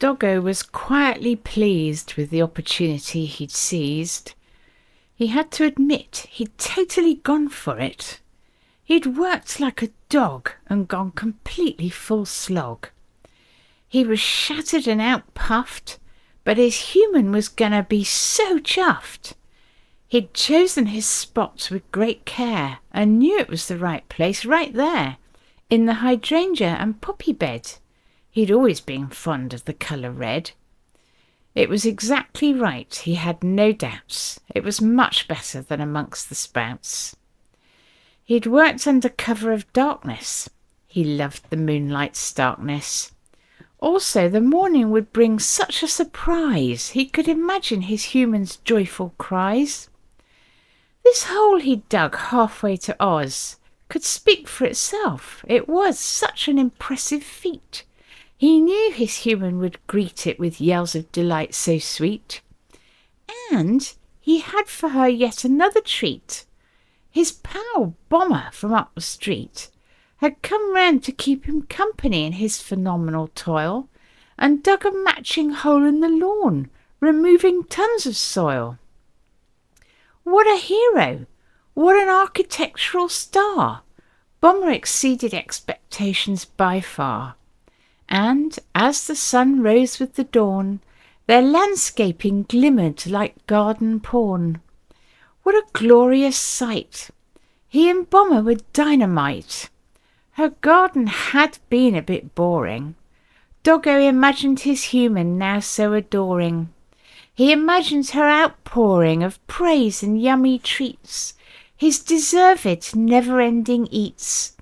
Doggo was quietly pleased with the opportunity he'd seized. He had to admit he'd totally gone for it. He'd worked like a dog and gone completely full slog. He was shattered and outpuffed, but his human was gonna be so chuffed. He'd chosen his spots with great care and knew it was the right place right there, in the hydrangea and poppy bed. He'd always been fond of the colour red. It was exactly right, he had no doubts. It was much better than amongst the sprouts. He'd worked under cover of darkness. He loved the moonlight's starkness. Also, the morning would bring such a surprise, he could imagine his human's joyful cries. This hole he'd dug halfway to Oz could speak for itself. It was such an impressive feat. He knew his human would greet it with yells of delight so sweet. And he had for her yet another treat. His pal Bomber from up the street had come round to keep him company in his phenomenal toil, and dug a matching hole in the lawn, removing tons of soil. What a hero! What an architectural star! Bomber exceeded expectations by far. And as the sun rose with the dawn, their landscaping glimmered like garden pawn. What a glorious sight! He and Bomber were dynamite. Her garden had been a bit boring. Doggo imagined his human now so adoring. He imagined her outpouring of praise and yummy treats, his deserved never-ending eats.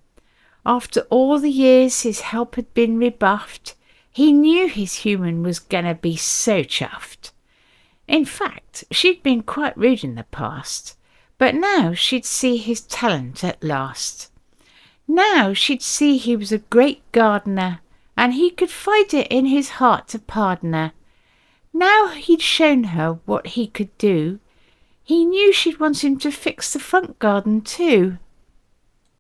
After all the years his help had been rebuffed, he knew his human was gonna be so chuffed. In fact, she'd been quite rude in the past, but now she'd see his talent at last. Now she'd see he was a great gardener, and he could find it in his heart to pardon her. Now he'd shown her what he could do, he knew she'd want him to fix the front garden too.